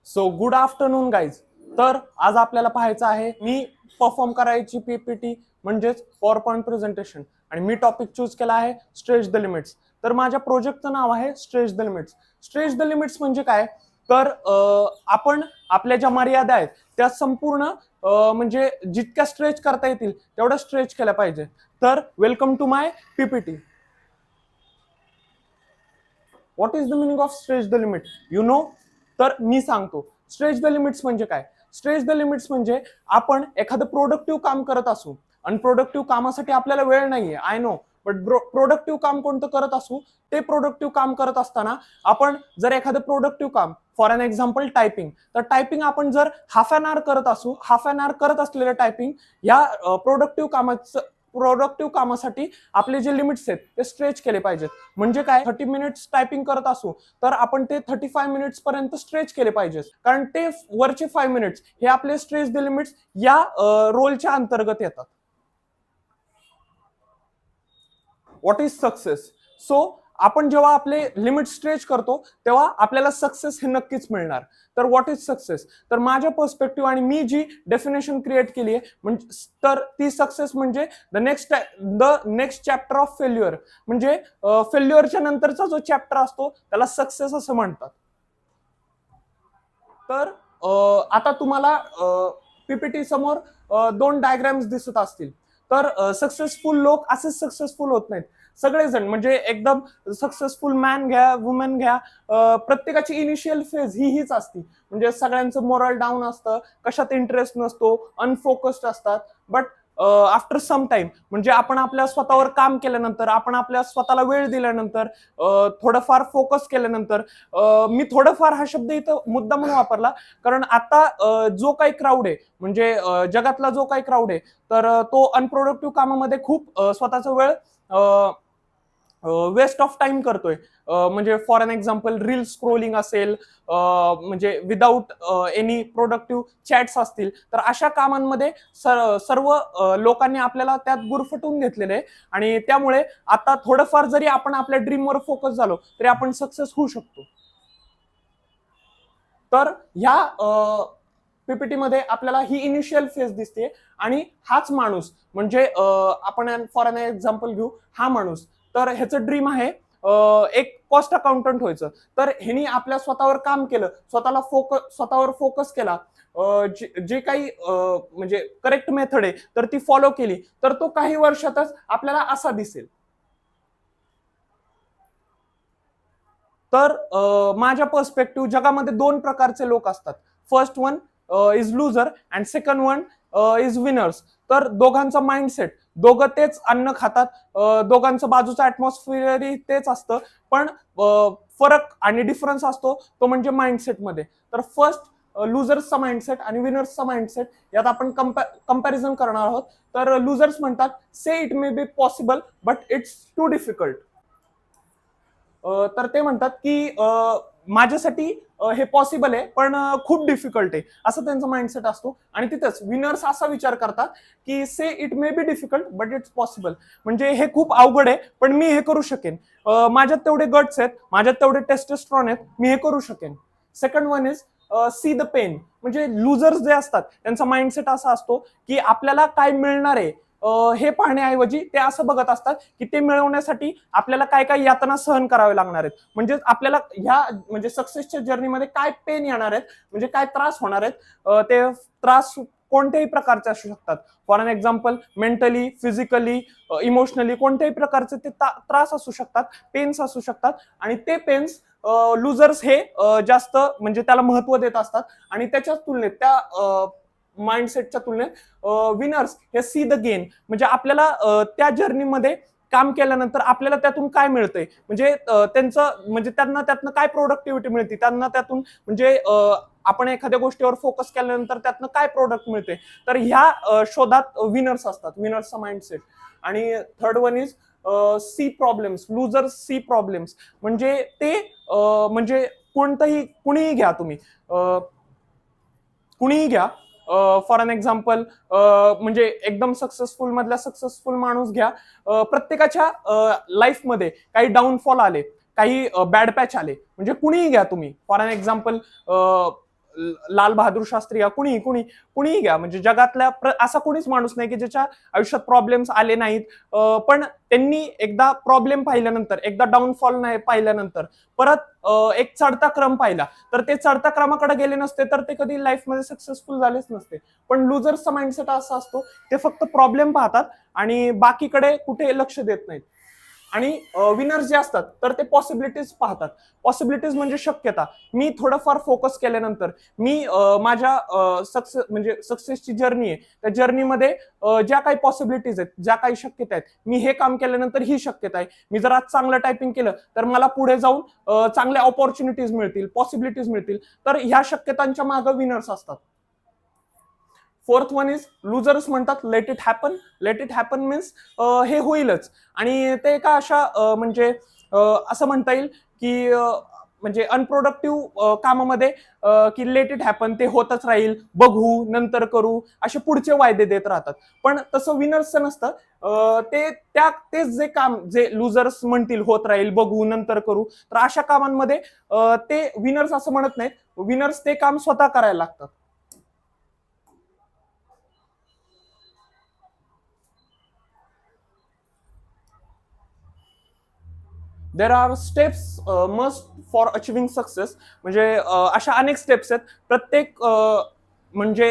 So good afternoon guys. तर आज आपल्याला पाहायचं आहे मी परफॉर्म करायची पीपीटी म्हणजेच पॉवर पॉईंट प्रेझेंटेशन. आणि मी टॉपिक चूज केला आहे स्ट्रेच द लिमिट्स. तर माझ्या प्रोजेक्टचं नाव आहे stretch the limits. Stretch the limits म्हणजे काय, तर आपण आपल्या ज्या मर्यादा आहेत त्या संपूर्ण म्हणजे जितक्या स्ट्रेच करता येतील तेवढ्या स्ट्रेच केल्या पाहिजे. तर welcome to my PPT. What is the meaning of stretch the limit you know? तर मी सांगतो स्ट्रेच द लिमिट्स म्हणजे काय. स्ट्रेच द लिमिट्स म्हणजे आपण एखादं प्रोडक्टिव्ह काम करत असू आणि प्रोडक्टिव्ह कामासाठी आपल्याला वेळ नाहीये, आय नो, बट प्रोडक्टिव्ह काम कोणतं करत असू, ते प्रोडक्टिव्ह काम करत असताना आपण जर एखादं प्रोडक्टिव्ह काम फॉर एन एक्झाम्पल टायपिंग, तर टायपिंग आपण जर हाफ अन आवर करत असू, हाफ अन आवर करत असलेलं टायपिंग या प्रोडक्टिव्ह कामासाठी आपले जे लिमिट्स आहेत ते स्ट्रेच केले पाहिजेत. म्हणजे काय, 30 मिनिट्स टायपिंग करत असू तर आपण ते 35 मिनिट्स पर्यंत स्ट्रेच केले पाहिजेत, कारण ते वरचे 5 मिनिट्स हे आपले स्ट्रेच द लिमिट्स या रोलच्या अंतर्गत येतात. What is success? सो आपण जेव्हा आपले लिमिट स्ट्रेच करतो तेव्हा आपल्याला सक्सेस हे नक्कीच मिळणार. तर व्हॉट इज सक्सेस? तर माझ्या पर्स्पेक्टिव्ह आणि मी जी डेफिनेशन क्रिएट केली आहे म्हणजे, तर ती सक्सेस म्हणजे the next chapter of failure. म्हणजे फेल्युअरच्या नंतरचा जो चॅप्टर असतो त्याला सक्सेस असं म्हणतात. तर आता तुम्हाला पीपीटी समोर दोन डायग्राम्स दिसत असतील. तर सक्सेसफुल लोक असेच सक्सेसफुल होत नाहीत. सगळेजण म्हणजे एकदम सक्सेसफुल मॅन घ्या, वुमेन घ्या, प्रत्येकाची इनिशियल फेज हीच असती. म्हणजे सगळ्यांचं मोरल डाऊन असतं, कशात इंटरेस्ट नसतो, अनफोकस्ड असतात. बट आफ्टर सम टाइम म्हणजे आपण आपल्या स्वतःवर काम केल्यानंतर, आपण आपल्या स्वतःला वेळ दिल्यानंतर, थोडंफार फोकस केल्यानंतर, मी थोडंफार हा शब्द इथं मुद्दा म्हणून वापरला कारण आता जो काही क्राऊड आहे म्हणजे जगातला जो काही क्राऊड आहे तर तो अनप्रोडक्टिव्ह कामामध्ये खूप स्वतःचा वेळ वेस्ट ऑफ टाइम करतोय. म्हणजे for an example reel scrolling असेल, म्हणजे विदाऊट एनी प्रोडक्टिव्ह चॅट्स असतील, तर अशा कामांमध्ये सर्व लोकांनी आपल्याला त्यात गुरफटून घेतलेले आहे. आणि त्यामुळे आता थोडंफार जरी आपण आपल्या ड्रीमवर फोकस झालो तरी आपण सक्सेस होऊ शकतो. तर ह्या पीपीटी मध्ये आपल्याला ही इनिशियल फेज दिसते आणि हाच माणूस म्हणजे आपण फॉर एन एक्झाम्पल घेऊ, हा माणूस तर ह्याचं ड्रीम आहे एक कॉस्ट अकाउंटंट व्हायचं. तर ह्यानी आपल्या स्वतःवर काम केलं, स्वतःवर फोकस केला, जे काही म्हणजे करेक्ट मेथड आहे तर ती फॉलो केली, तर तो काही वर्षातच आपल्याला असा दिसेल. तर माझ्या पर्स्पेक्टिव्ह जगामध्ये दोन प्रकारचे लोक असतात. First one is लुझर and second one is winners. तर दोघांचा माइंडसेट, दोघं तेच अन्न खातात, दोघांचं बाजूचं ऍटमॉस्फिअरही तेच असतं, पण फरक आणि डिफरन्स असतो तो म्हणजे माइंडसेटमध्ये. तर फर्स्ट लुझर्सचा माइंडसेट आणि विनर्सचा माइंडसेट यात आपण कंपॅरिझन करणार आहोत. तर लुझर्स म्हणतात say it may be possible but it's too difficult. तर ते म्हणतात की माझ्यासाठी हे पॉसिबल आहे पण खूप डिफिकल्ट आहे, असं त्यांचा माइंडसेट असतो. आणि तिथंच विनर्स असा विचार करतात की say it may be difficult but it's possible. म्हणजे हे खूप अवघड आहे पण मी हे करू शकेन, माझ्यात तेवढे गट्स आहेत, माझ्यात तेवढे टेस्टोस्टेरॉन आहेत, मी हे करू शकेन. Second one is see the pain. म्हणजे लुझर्स जे असतात त्यांचा माइंडसेट असा असतो की आपल्याला काय मिळणार आहे हे पाहण्याऐवजी ते असं बघत असतात की ते मिळवण्यासाठी आपल्याला काय काय यातना सहन करावे लागणार आहेत. म्हणजे आपल्याला ह्या म्हणजे सक्सेसच्या जर्नीमध्ये काय पेन येणार आहेत, म्हणजे काय त्रास होणार आहेत, ते त्रास कोणत्याही प्रकारचे असू शकतात. For an example mentally, physically, emotionally कोणत्याही प्रकारचे ते त्रास असू शकतात, पेन्स असू शकतात. आणि ते पेन्स लुझर्स हे जास्त म्हणजे त्याला महत्व देत असतात. आणि त्याच्याच तुलनेत, त्या माइंडसेटच्या तुलनेत विनर्स हे सी द गेन. म्हणजे आपल्याला त्या जर्नीमध्ये काम केल्यानंतर आपल्याला त्यातून काय मिळतंय, म्हणजे त्यांचं म्हणजे त्यांना त्यातनं काय प्रोडक्टिव्हिटी मिळते, त्यांना त्यातून म्हणजे आपण एखाद्या गोष्टीवर फोकस केल्यानंतर त्यातनं काय प्रोडक्ट मिळते. तर ह्या शोधात विनर्स असतात, विनर्सचा माइंडसेट. आणि third one is see problems. Losers see problems म्हणजे ते म्हणजे कुणीही घ्या तुम्ही, कुणीही घ्या, फॉर एन एक्झाम्पल म्हणजे एकदम सक्सेसफुल मधला सक्सेसफुल माणूस घ्या. प्रत्येकाच्या लाईफमध्ये काही डाऊनफॉल आले, काही बॅड पॅच आले, म्हणजे कुणीही घ्या तुम्ही. For an example Lal Bahadur Shastri या कुणीही घ्या, म्हणजे जगातल्या असा कोणीच माणूस नाही की ज्याच्या आयुष्यात प्रॉब्लेम्स आले नाहीत, पण त्यांनी एकदा प्रॉब्लेम पाहिल्यानंतर, एकदा डाऊनफॉल नाही पाहिल्यानंतर परत एक चढता क्रम पाहिला, तर ते चढता क्रमाकडे गेले नसते तर ते कधी लाईफमध्ये सक्सेसफुल झालेच नसते. पण लुजर्सचा माइंडसेट असा असतो, ते फक्त प्रॉब्लेम पाहतात आणि बाकीकडे कुठे लक्ष देत नाहीत. आणि विनर्स जे असतात तर ते पॉसिबिलिटीज पाहतात. पॉसिबिलिटीज म्हणजे शक्यता. मी थोडंफार फोकस केल्यानंतर मी माझ्या सक्सेसची जर्नी आहे, त्या जर्नीमध्ये ज्या काही पॉसिबिलिटीज आहेत, ज्या काही शक्यता आहेत, मी हे काम केल्यानंतर ही शक्यता आहे. मी जर आज चांगलं टायपिंग केलं तर मला पुढे जाऊन चांगल्या ऑपॉर्च्युनिटीज मिळतील, पॉसिबिलिटीज मिळतील. तर ह्या शक्यतांच्या मागे विनर्स असतात. फोर्थ वन इज लुजर्स म्हणतात let it happen. Let it happen means हे होईलच. आणि ते एका अशा असं म्हणता येईल की म्हणजे अनप्रोडक्टिव्ह कामामध्ये की लेट इट हॅपन, ते होतच राहील, बघू, नंतर करू, असे पुढचे वायदे देत राहतात. पण तसं विनर्सचं नसतं. तेच जे काम जे लुजर्स म्हणतील होत राहील, बघू, नंतर करू, तर अशा कामांमध्ये ते विनर्स असं म्हणत नाहीत. विनर्स ते काम स्वतः करायला लागतात. There are steps must for achieving success. म्हणजे अशा अनेक स्टेप्स आहेत. प्रत्येक म्हणजे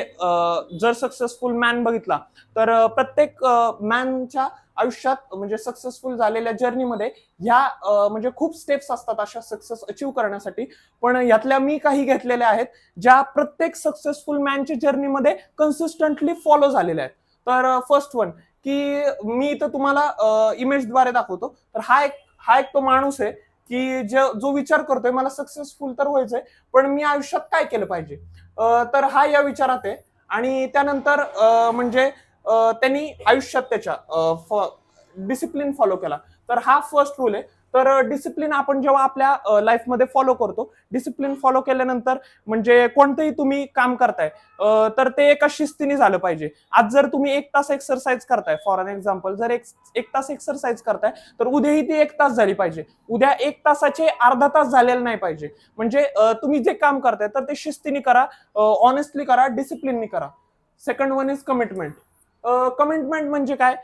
जर सक्सेसफुल मॅन बघितला तर प्रत्येक मॅनच्या आयुष्यात म्हणजे सक्सेसफुल झालेल्या जर्नीमध्ये ह्या म्हणजे खूप स्टेप्स असतात अशा सक्सेस अचीव्ह करण्यासाठी. पण यातल्या मी काही घेतलेल्या आहेत ज्या प्रत्येक सक्सेसफुल मॅनच्या जर्नीमध्ये कन्सिस्टंटली फॉलो झालेल्या आहेत. तर फर्स्ट वन की मी इथं तुम्हाला इमेजद्वारे दाखवतो. तर हा एक तो माणूस आहे की जो विचार करतोय मला सक्सेसफुल तर व्हायचंय, पण मी आयुष्यात काय केलं पाहिजे. तर हा या विचारात आहे. आणि त्यानंतर म्हणजे त्यांनी आयुष्यात त्याच्या डिसिप्लिन फॉलो केला. तर हा फर्स्ट रूल आहे. तर डिसिप्लिन आपण जेव्हा आपल्या लाईफमध्ये फॉलो करतो, डिसिप्लिन फॉलो केल्यानंतर म्हणजे कोणतंही तुम्ही काम करताय तर ते एका शिस्तीने झालं पाहिजे. आज जर तुम्ही 1 तास एक्सरसाइज करताय, फॉर अन एक्झाम्पल, जर एक तास एक्सरसाइज करताय तर उद्याही ती 1 तास झाली पाहिजे. उद्या 1 तासाचे अर्धा तास झालेलं नाही पाहिजे. म्हणजे तुम्ही जे काम करताय तर ते शिस्तीने करा, ऑनेस्टली करा, डिसिप्लिननी करा. Second one is commitment. Commitment म्हणजे काय,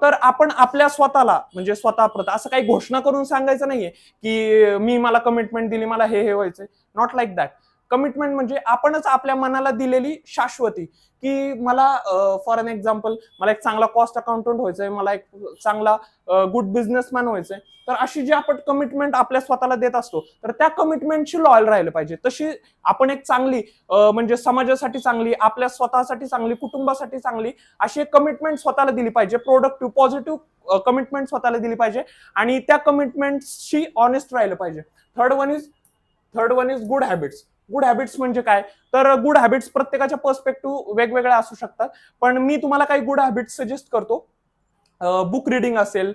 तर आपण आपल्या स्वतःला म्हणजे स्वतःप्रत असं काही घोषणा करून सांगायचं नाहीये की मी मला कमिटमेंट दिली, मला हे व्हायचंय. Not like that. कमिटमेंट म्हणजे आपणच आपल्या मनाला दिलेली शाश्वती की मला फॉर एन एक्झाम्पल मला एक चांगला कॉस्ट अकाउंटंट व्हायचंय, मला एक चांगला गुड बिझनेसमॅन व्हायचंय. तर अशी जी आपण कमिटमेंट आपल्या स्वतःला देत असतो तर त्या कमिटमेंटशी लॉयल राहिलं पाहिजे. तशी आपण एक चांगली म्हणजे समाजासाठी चांगली, आपल्या स्वतःसाठी चांगली, कुटुंबासाठी चांगली अशी एक कमिटमेंट स्वतःला दिली पाहिजे. प्रोडक्टिव्ह पॉझिटिव्ह कमिटमेंट स्वतःला दिली पाहिजे आणि त्या कमिटमेंटशी ऑनेस्ट राहिलं पाहिजे. Third one is good habits. Good habits म्हणजे काय, तर गुड हॅबिट्स प्रत्येकाच्या पर्स्पेक्टिव्ह वेगवेगळ्या असू शकतात. पण मी तुम्हाला काही गुड हॅबिट्स सजेस्ट करतो. बुक रिडिंग असेल,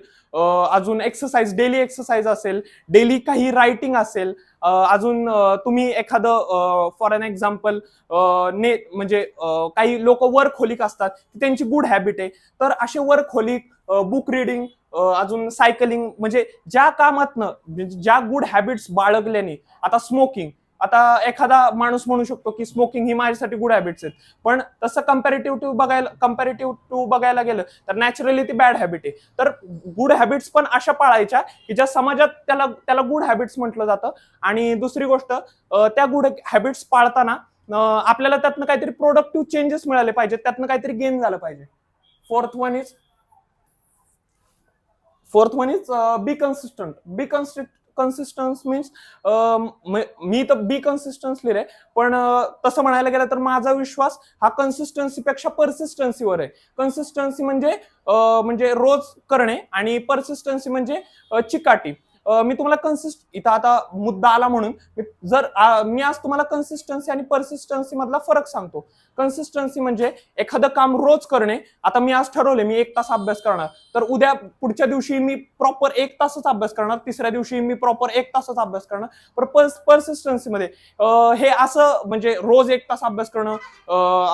अजून एक्सरसाइज, डेली एक्सरसाइज असेल, डेली काही रायटिंग असेल, अजून तुम्ही एखादं फॉर एन एक्झाम्पल म्हणजे काही लोक वर्कहोलिक असतात, त्यांची गुड हॅबिट आहे. तर असे वर्कहोलिक, बुक रिडिंग, अजून सायकलिंग, म्हणजे ज्या कामातनं ज्या गुड हॅबिट्स बाळगल्याने, आता स्मोकिंग, आता एखादा माणूस म्हणू शकतो की स्मोकिंग ही माझ्यासाठी गुड हॅबिट्स आहेत, पण तसं कंपॅरेटिव्ह टू बघायला गेलं तर नॅचरली ती बॅड हॅबिट आहे. तर गुड हॅबिट्स पण अशा पाळायच्या की ज्या समाजात त्याला गुड हॅबिट्स म्हटलं जातं. आणि दुसरी गोष्ट, त्या गुड हॅबिट्स पाळताना आपल्याला त्यातनं काहीतरी प्रोडक्टिव्ह चेंजेस मिळाले पाहिजेत, त्यातनं काहीतरी गेन झालं पाहिजे. Fourth one is be consistent. Consistency means मी तर बी कन्सिस्टन्स लिहिलंय, पण तसं म्हणायला गेलं तर माझा विश्वास हा कन्सिस्टन्सीपेक्षा परसिस्टन्सीवर आहे. कन्सिस्टन्सी म्हणजे रोज करणे आणि परसिस्टन्सी म्हणजे चिकाटी. मी तुम्हाला इथं आता मुद्दा आला म्हणून मी आज तुम्हाला कन्सिस्टन्सी आणि परसिस्टन्सी मधला फरक सांगतो. कन्सिस्टन्सी म्हणजे एखादं काम रोज करणे. आता मी आज ठरवले मी 1 तास अभ्यास करणार, तर उद्या पुढच्या दिवशी मी प्रॉपर 1 तासच अभ्यास करणार, तिसऱ्या दिवशी मी प्रॉपर 1 तासच अभ्यास करणार. पण परसिस्टन्सी मध्ये हे असं म्हणजे रोज 1 तास अभ्यास करणं,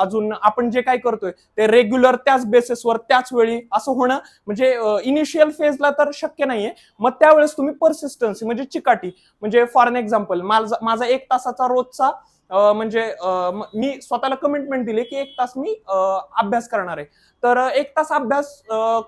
अजून आपण जे काय करतोय ते रेग्युलर त्याच बेसिसवर त्याच वेळी असं होणं म्हणजे इनिशियल फेजला तर शक्य नाहीये. मग त्यावेळेस तुम्ही परसिस्टन्सी म्हणजे चिकाटी, म्हणजे फॉर एन एक्झाम्पल माझा 1 तासाचा रोजचा म्हणजे मी स्वतःला कमिटमेंट दिली की 1 तास मी अभ्यास करणार आहे. तर 1 तास अभ्यास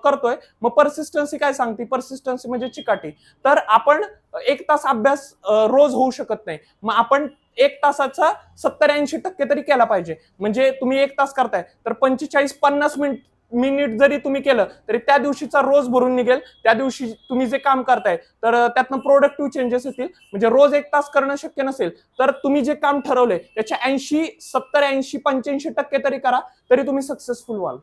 करतोय. मग परसिस्टन्सी काय सांगते? परसिस्टन्सी म्हणजे चिकाटी. तर आपण 1 तास अभ्यास रोज होऊ शकत नाही. मग आपण 1 तासाचा 70-80% तरी केला पाहिजे. म्हणजे तुम्ही 1 तास करताय तर 45-50 मिनिट जरी तुम्ही केलं तरी त्या दिवशीचा रोज भरून निघेल. त्या दिवशी तुम्ही जे काम करताय तर त्यातनं प्रोडक्टिव्ह चेंजेस येतील. म्हणजे रोज 1 तास करणं शक्य नसेल तर तुम्ही जे काम ठरवलंय त्याच्या 70-80-85% तरी करा, तरी तुम्ही सक्सेसफुल व्हाल.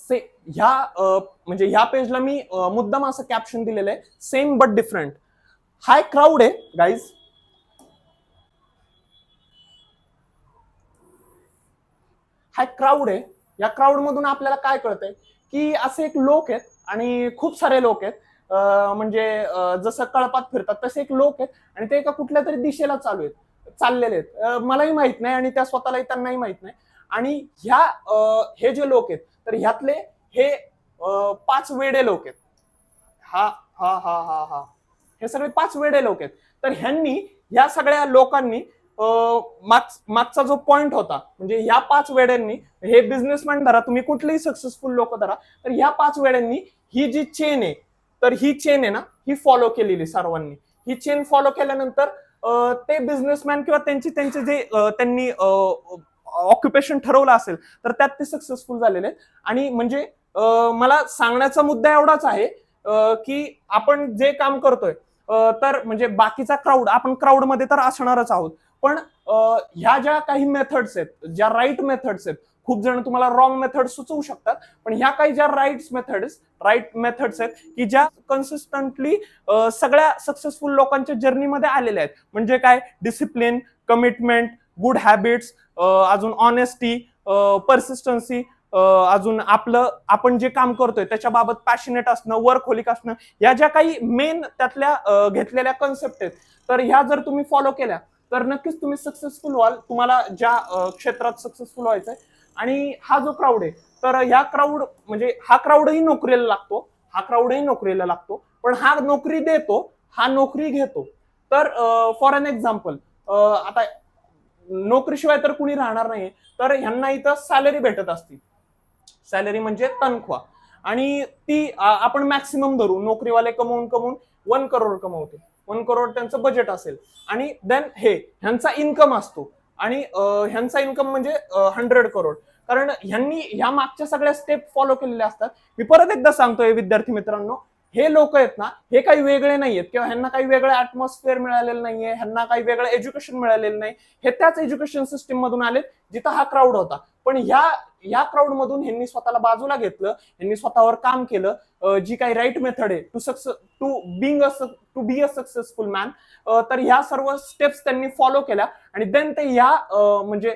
से ह्या म्हणजे ह्या पेजला मी मुद्दाम असं कॅप्शन दिलेलं आहे, same but different. High crowd आहे गाईज. हा क्राऊड आहे. या क्राऊड मधून आपल्याला काय कळतंय की असे एक लोक आहेत आणि खूप सारे लोक आहेत. म्हणजे जसं कळपात फिरतात तसे एक लोक आहेत आणि ते एका कुठल्या तरी दिशेला चाललेले आहेत. मलाही माहित नाही आणि त्या स्वतःलाही त्यांनाही माहित नाही. आणि हे जे लोक आहेत तर ह्यातले हे 5 वेडे लोक आहेत. हा हा हा हा हा हे सगळे 5 वेडे लोक आहेत. तर ह्या सगळ्या लोकांनी मागचा जो पॉइंट होता म्हणजे ह्या 5 वेड्यांनी, हे बिझनेसमॅन धरा, तुम्ही कुठलेही सक्सेसफुल लोक धरा, तर ह्या 5 वेड्यांनी ही जी चेन आहे तर ही चेन आहे ना, ही फॉलो केलेली सर्वांनी. ही चेन फॉलो केल्यानंतर ते बिझनेसमॅन किंवा त्यांचे जे त्यांनी ऑक्युपेशन ठरवलं असेल तर त्यात ते सक्सेसफुल झालेले आहेत. आणि म्हणजे मला सांगण्याचा मुद्दा एवढाच आहे की आपण जे काम करतोय तर म्हणजे बाकीचा क्राऊड, आपण क्राऊडमध्ये तर असणारच आहोत. पण ह्या ज्या काही मेथड्स आहेत, ज्या राईट मेथड्स आहेत, खूप जण तुम्हाला रॉंग मेथड सुचवू शकतात, पण ह्या काही ज्या राईट मेथड्स आहेत की ज्या कन्सिस्टंटली सगळ्या सक्सेसफुल लोकांच्या जर्नीमध्ये आलेल्या आहेत. म्हणजे काय? डिसिप्लिन, कमिटमेंट, गुड हॅबिट्स, अजून ऑनेस्टी, परसिस्टन्सी, अजून आपण जे काम करतोय त्याच्याबाबत पॅशनेट असणं, वर्कहोलिक असणं, या ज्या काही मेन त्यातल्या घेतलेल्या कन्सेप्ट आहेत तर ह्या जर तुम्ही फॉलो केल्या तर नक्कीच तुम्ही सक्सेसफुल व्हाल. तुम्हाला ज्या क्षेत्रात सक्सेसफुल व्हायचंय. आणि हा जो क्राऊड आहे तर ह्या क्राऊड म्हणजे हा क्राऊडही नोकरीला लागतो. पण हा नोकरी देतो, हा नोकरी घेतो. तर फॉर एन एक्झाम्पल, आता नोकरीशिवाय तर कुणी राहणार नाही, तर ह्यांना इथं सॅलरी भेटत असते. सॅलरी म्हणजे तनख्वाह. आणि ती आपण मॅक्सिमम धरू, नोकरीवाले कमवून 1 करोड कमवते. 1 करोड त्यांचं बजेट असेल. आणि देन ह्यांचा इन्कम असतो. आणि ह्यांचा इन्कम म्हणजे 100 करोड. कारण ह्यांनी ह्या मागच्या सगळ्या स्टेप फॉलो केलेल्या असतात. मी परत एकदा सांगतोय विद्यार्थी मित्रांनो, हे लोक आहेत ना, हे काही वेगळे नाहीयेत किंवा ह्यांना काही वेगळं ऍटमॉस्फिअर मिळालेलं नाहीये, ह्यांना काही वेगळं एज्युकेशन मिळालेलं नाही. हे त्याच एज्युकेशन सिस्टीम मधून आलेत जिथं हा क्राऊड होता. पण या क्राऊड मधून ह्यांनी स्वतःला बाजूला घेतलं, ह्यांनी स्वतःवर काम केलं. जी काही राईट मेथड आहे to be a successful man, तर ह्या सर्व स्टेप्स त्यांनी फॉलो केल्या. आणि देन ते म्हणजे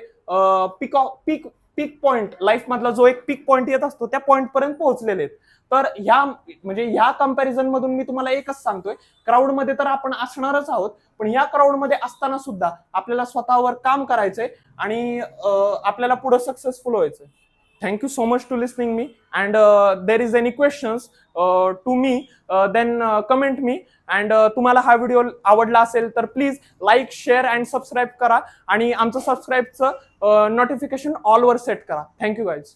पीक पॉइंट, लाईफ मधला जो एक पीक पॉइंट येत असतो त्या पॉइंट पर्यंत पोहोचलेले आहेत. तर ह्या कंपॅरिझन मधून मी तुम्हाला एकच सांगतोय, क्राऊड मध्ये तर आपण असणारच आहोत, पण या क्राऊड मध्ये असताना सुद्धा आपल्याला स्वतःवर काम करायचंय आणि आपल्याला पुढे सक्सेसफुल व्हायचंय. Thank you so much to listening me. And there is any questions to me, then comment me. And तुम्हाला हा व्हिडिओ आवडला असेल तर please like, share and subscribe करा. आणि आमचं सबस्क्राईबचं नोटिफिकेशन ऑल वर सेट करा. Thank you guys.